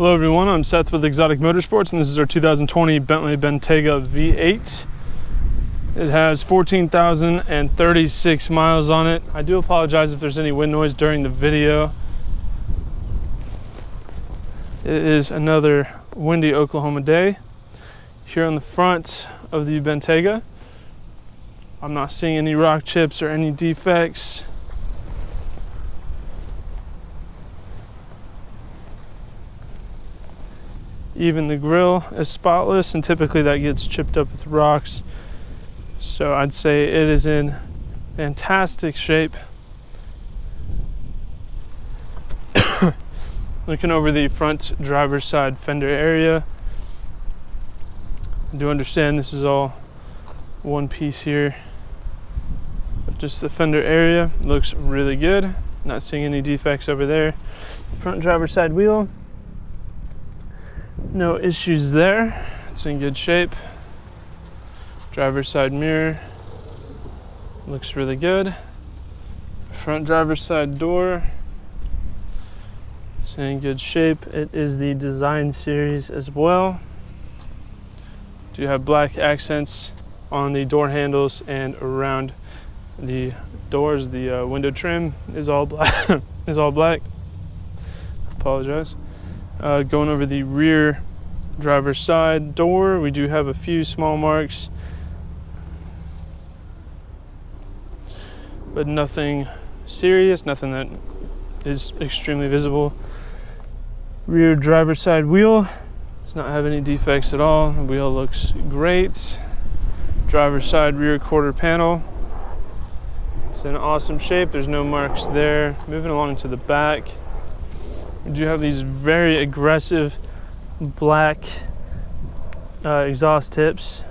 Hello everyone, I'm Seth with Exotic Motorsports, and this is our 2020 Bentley Bentayga V8. It has 14,036 miles on it. I do apologize if there's any wind noise during the video. It is another windy Oklahoma day. Here on the front of the Bentayga, I'm not seeing any rock chips or any defects. Even the grille is spotless, and typically that gets chipped up with rocks. So I'd say it is in fantastic shape. Looking over the front driver's side fender area, I do understand this is all one piece here, but just the fender area looks really good. Not seeing any defects over there. Front driver's side wheel, no issues there. It's in good shape. Driver's side mirror looks really good. Front driver's side door is in good shape. It is the Design Series as well. Do have black accents on the door handles and around the doors. The window trim is all black. is all black. Apologize. Going over the rear driver's side door, we do have a few small marks, but nothing serious, nothing that is extremely visible. Rear driver's side wheel does not have any defects at all. The wheel looks great. Driver's side rear quarter panel, it's in awesome shape. There's no marks there. Moving along to the back, we do have these very aggressive black exhaust tips.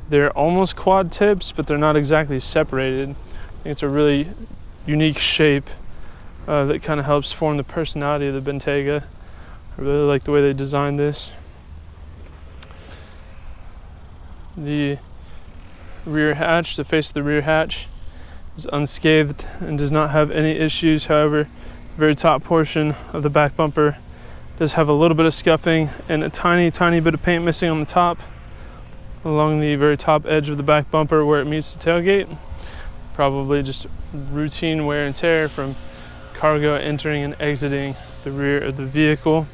They're almost quad tips, but they're not exactly separated. I think it's a really unique shape that kind of helps form the personality of the Bentayga. I really like the way they designed this. The rear hatch, the face of the rear hatch, is unscathed and does not have any issues. However, the very top portion of the back bumper does have a little bit of scuffing and a tiny bit of paint missing on the top, along the very top edge of the back bumper where it meets the tailgate. Probably just routine wear and tear from cargo entering and exiting the rear of the vehicle.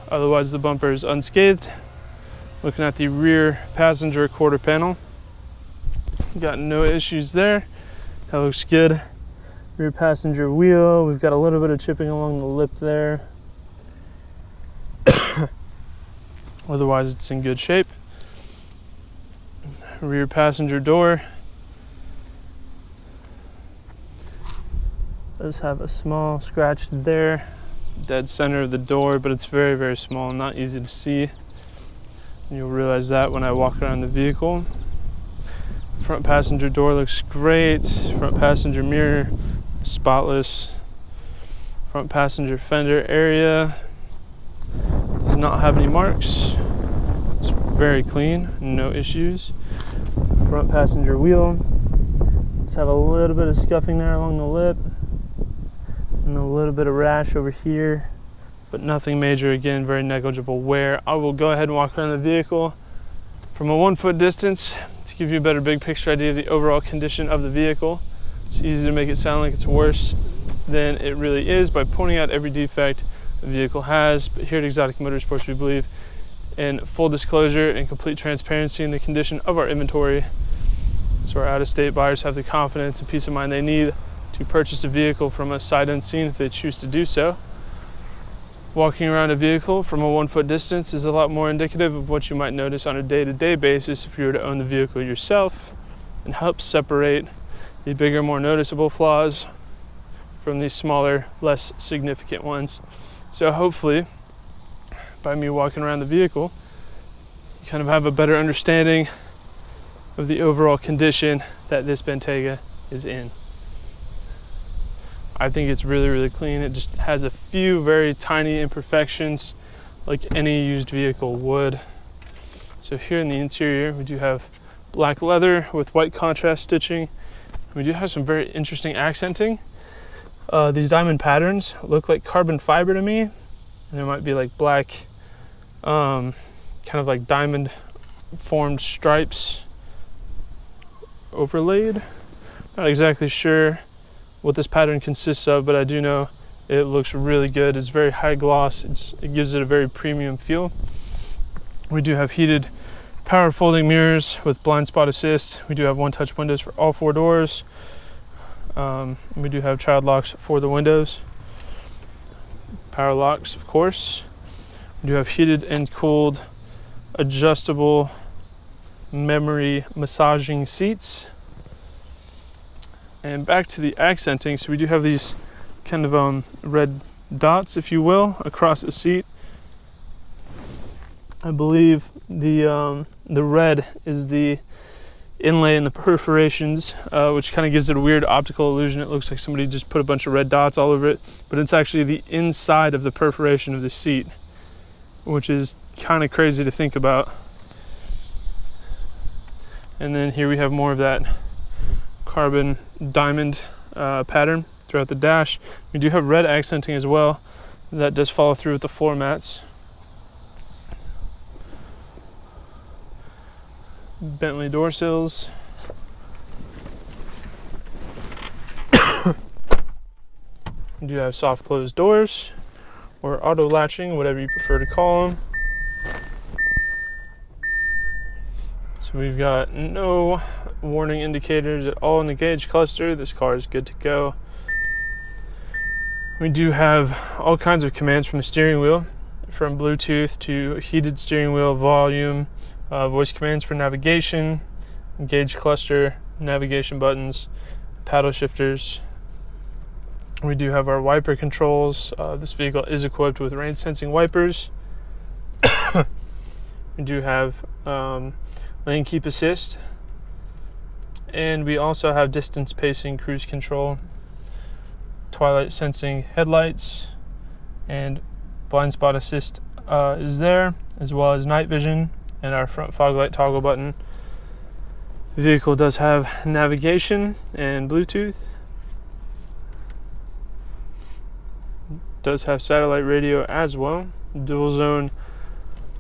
Otherwise, the bumper is unscathed. Looking at the rear passenger quarter panel, got no issues there. That looks good. Rear passenger wheel, we've got a little bit of chipping along the lip there. Otherwise, it's in good shape. Rear passenger door does have a small scratch there, dead center of the door, but it's very small, not easy to see. You'll realize that when I walk around the vehicle. Front passenger door looks great. Front passenger mirror, spotless. Front passenger fender area does not have any marks. It's very clean, no issues. Front passenger wheel, let's have a little bit of scuffing there along the lip and a little bit of rash over here, but nothing major. Again, very negligible wear. I will go ahead and walk around the vehicle from a 1 foot distance to give you a better big picture idea of the overall condition of the vehicle. It's easy to make it sound like it's worse than it really is by pointing out every defect the vehicle has, but here at Exotic Motorsports we believe in full disclosure and complete transparency in the condition of our inventory, so our out-of-state buyers have the confidence and peace of mind they need to purchase a vehicle from us sight unseen if they choose to do so. Walking around a vehicle from a 1 foot distance is a lot more indicative of what you might notice on a day-to-day basis if you were to own the vehicle yourself, and helps separate the bigger, more noticeable flaws from the smaller, less significant ones. So hopefully, by me walking around the vehicle, you kind of have a better understanding of the overall condition that this Bentayga is in. I think it's really clean. It just has a few very tiny imperfections like any used vehicle would. So here in the interior, we do have black leather with white contrast stitching. We do have some very interesting accenting. These diamond patterns look like carbon fiber to me. And there might be like black, kind of like diamond formed stripes overlaid. Not exactly sure what this pattern consists of, but I do know it looks really good. It's very high gloss. It gives it a very premium feel. We do have heated power folding mirrors with blind spot assist. We do have one touch windows for all 4 doors. We do have child locks for the windows. Power locks, of course. We do have heated and cooled adjustable memory massaging seats. And back to the accenting, so we do have these kind of red dots, if you will, across the seat. I believe the red is the inlay and the perforations, which kind of gives it a weird optical illusion. It looks like somebody just put a bunch of red dots all over it, but it's actually the inside of the perforation of the seat, which is kind of crazy to think about. And then here we have more of that carbon diamond pattern throughout the dash. We do have red accenting as well. That does follow through with the floor mats. Bentley door sills. We do have soft closed doors, or auto latching, whatever you prefer to call them. So we've got no warning indicators at all in the gauge cluster. This car is good to go. We do have all kinds of commands from the steering wheel, from Bluetooth to heated steering wheel, volume, voice commands for navigation, gauge cluster, navigation buttons, paddle shifters. We do have our wiper controls. This vehicle is equipped with rain sensing wipers. We do have lane keep assist, and we also have distance pacing cruise control, twilight sensing headlights, and blind spot assist is there, as well as night vision and our front fog light toggle button. The vehicle does have navigation and Bluetooth. Does have satellite radio as well. Dual zone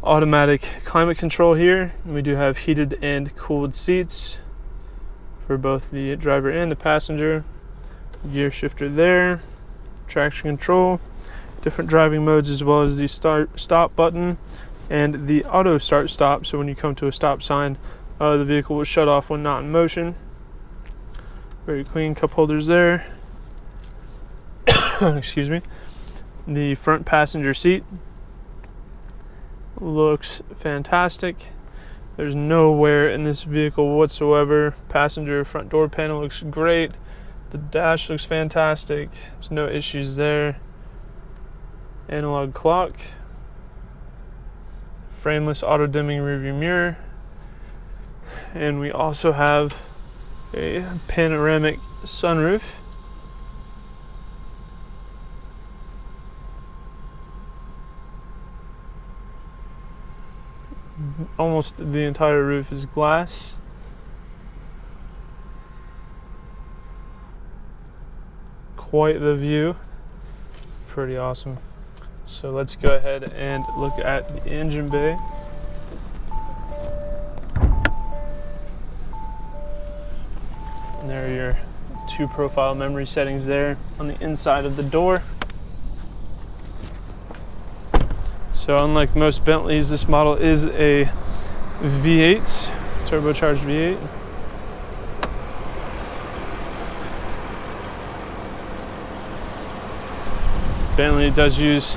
automatic climate control here. We do have heated and cooled seats for both the driver and the passenger. Gear shifter there. Traction control. Different driving modes, as well as the stop button and the auto start stop. So when you come to a stop sign, the vehicle will shut off when not in motion. Very clean cup holders there. Excuse me. The front passenger seat looks fantastic. There's no wear in this vehicle whatsoever. Passenger front door panel looks great. The dash looks fantastic. There's no issues there. Analog clock. Frameless auto dimming rearview mirror. And we also have a panoramic sunroof. Almost the entire roof is glass. Quite the view. Pretty awesome. So let's go ahead and look at the engine bay. And there are your 2 profile memory settings there on the inside of the door. So unlike most Bentleys, this model is a V8, turbocharged V8. Bentley does use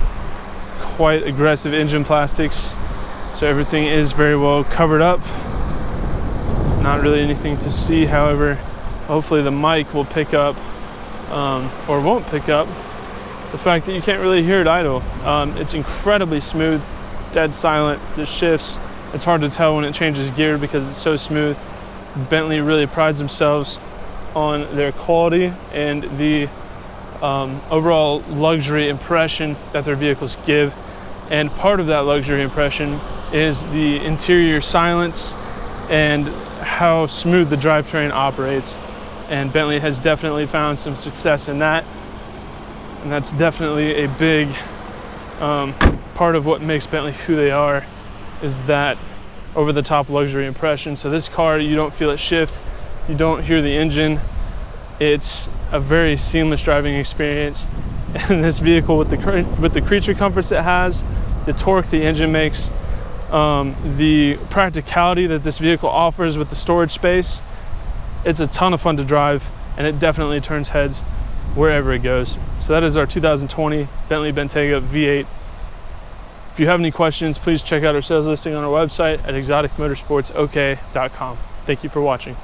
quite aggressive engine plastics, so everything is very well covered up. Not really anything to see, however, hopefully the mic will pick up, or won't pick up, the fact that you can't really hear it idle. It's incredibly smooth, dead silent. The shifts, it's hard to tell when it changes gear because it's so smooth. Bentley really prides themselves on their quality and the overall luxury impression that their vehicles give. And part of that luxury impression is the interior silence and how smooth the drivetrain operates. And Bentley has definitely found some success in that. And that's definitely a big Part of what makes Bentley who they are is that over-the-top luxury impression. So this car, you don't feel it shift, you don't hear the engine. It's a very seamless driving experience. And this vehicle, with the creature comforts it has, the torque the engine makes, the practicality that this vehicle offers with the storage space, it's a ton of fun to drive, and it definitely turns heads wherever it goes. So that is our 2020 Bentley Bentayga V8. If you have any questions, please check out our sales listing on our website at exoticmotorsportsok.com. Thank you for watching.